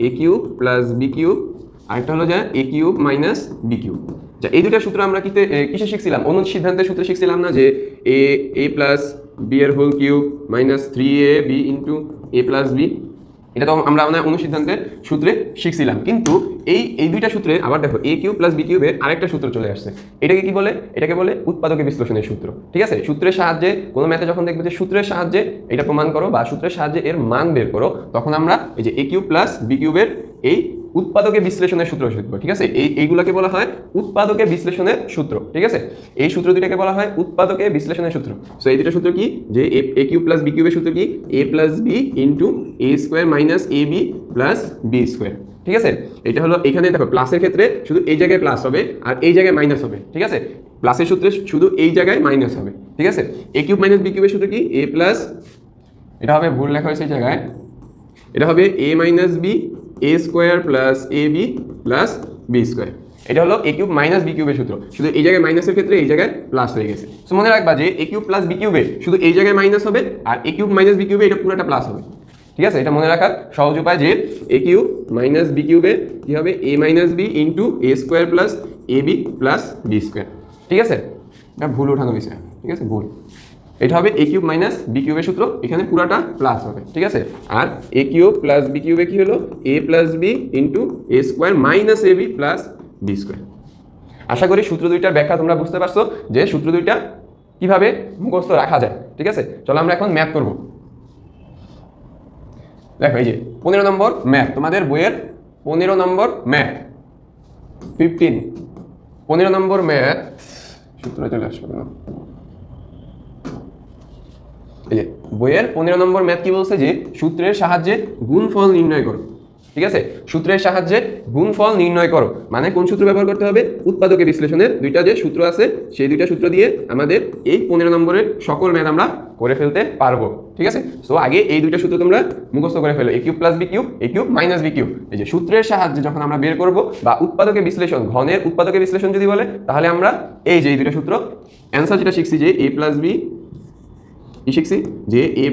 এ cube plus B cube, আরেকটা হলো যে এ কিউব মাইনাস বি কিউব। আচ্ছা, এই দুইটা সূত্র আমরা কিসে শিখছিলাম? অনুসিদ্ধান্তের সূত্রে শিখছিলাম না, যে এ প্লাস বি এর whole cube minus 3ab into A plus B. এটা তো আমরা অনুসিদ্ধান্তের সূত্রে শিখছিলাম। কিন্তু এই দুইটা সূত্রে আবার দেখো, এ কিউব প্লাস বি কিউবের আরেকটা সূত্র চলে আসছে। এটাকে কি বলে? এটাকে বলে উৎপাদকের বিশ্লেষণের সূত্র। ঠিক আছে, সূত্রের সাহায্যে কোনো ম্যাথে যখন দেখবে যে সূত্রের সাহায্যে এটা প্রমাণ করো বা সূত্রের সাহায্যে এর মান বের করো, তখন আমরা এই যে এ কিউব প্লাস বি কিউবের এই উৎপাদকের বিশ্লেষণের সূত্র শিখব। ঠিক আছে, এইগুলোকে বলা হয় উৎপাদকের বিশ্লেষণের সূত্র। ঠিক আছে, এই সূত্র দুইটাকে বলা হয় উৎপাদকের বিশ্লেষণের সূত্র। সো এই দুটো সূত্র কি? যে এ কিউব প্লাস বি কিউবের সূত্র কি? এ plus B into A square minus A B plus B square. ঠিক আছে, এটা হলো, এখানে দেখো প্লাসের ক্ষেত্রে শুধু এই জায়গায় প্লাস হবে আর এই জায়গায় মাইনাস হবে। ঠিক আছে, প্লাসের সূত্রে শুধু এই জায়গায় মাইনাস হবে। ঠিক আছে, এ কিউব মাইনাস বি কিউবের সূত্র কি? এ প্লাস, এটা হবে ভুল লেখা হয়েছে এই জায়গায়, এটা হবে এ minus B A square plus A B plus B square. এটা হলো এ কিউব মাইনাস বি কিউবের সূত্র, শুধু এই জায়গায় মাইনাসের ক্ষেত্রে এই জায়গায় প্লাস হয়ে গেছে। সো মনে রাখবা যে এ কিউব প্লাস বি কিউবে শুধু এই জায়গায় মাইনাস হবে, আর এ কিউব মাইনাস বি কিউবে এটা পুরোটা প্লাস হবে। ঠিক আছে, এটা মনে রাখার সহজ উপায় যে এ কিউব মাইনাস বি কিউবে কি হবে? এ minus B into A square plus A B plus B square. ঠিক আছে, এটা ভুল ওঠানো হয়েছে। ঠিক আছে, ভুল। এটা হবে এ কিউব মাইনাস বি কিউবের সূত্র, এখানে পুরাটা প্লাস হবে। ঠিক আছে, আর এ কিউব প্লাস বি কিউবে কি হলো? এ plus B into A square minus A B plus B square. আশা করি সূত্র দুইটার ব্যাখ্যা তোমরা বুঝতে পারছো যে সূত্র দুইটা কিভাবে মুখস্থ রাখা যায়। ঠিক আছে, চলো আমরা এখন ম্যাথ করব। দেখো এই যে 15 নম্বর ম্যাথ, তোমাদের বইয়ের 15 নম্বর ম্যাথ, 15 নম্বর ম্যাথ। সূত্র চলে আসবে না। এই যে বইয়ের 15 নম্বর ম্যাথ কি বলছে? যে সূত্রের সাহায্যে গুণফল নির্ণয় করো। ঠিক আছে, সূত্রের সাহায্যে গুণফল নির্ণয় করো মানে কোন সূত্র ব্যবহার করতে হবে? উৎপাদকের বিশ্লেষণের দুইটা যে সূত্র আছে, সেই দুইটা সূত্র দিয়ে আমাদের এই 15 নম্বরের সকল ম্যাথ আমরা করে ফেলতে পারবো। ঠিক আছে, সো আগে এই দুইটা সূত্র তোমরা মুখস্থ করে ফেলো, এ কিউব প্লাস বি কিউব, এ কিউব মাইনাস বি কিউব। এই যে সূত্রের সাহায্যে যখন আমরা বের করব বা উৎপাদকের বিশ্লেষণ, ঘনের উৎপাদকের বিশ্লেষণ যদি বলে, তাহলে আমরা এই যে এই দুইটা সূত্র অ্যান্সার যেটা শিখছি, যে এ প্লাস বি, শিখছি যে এ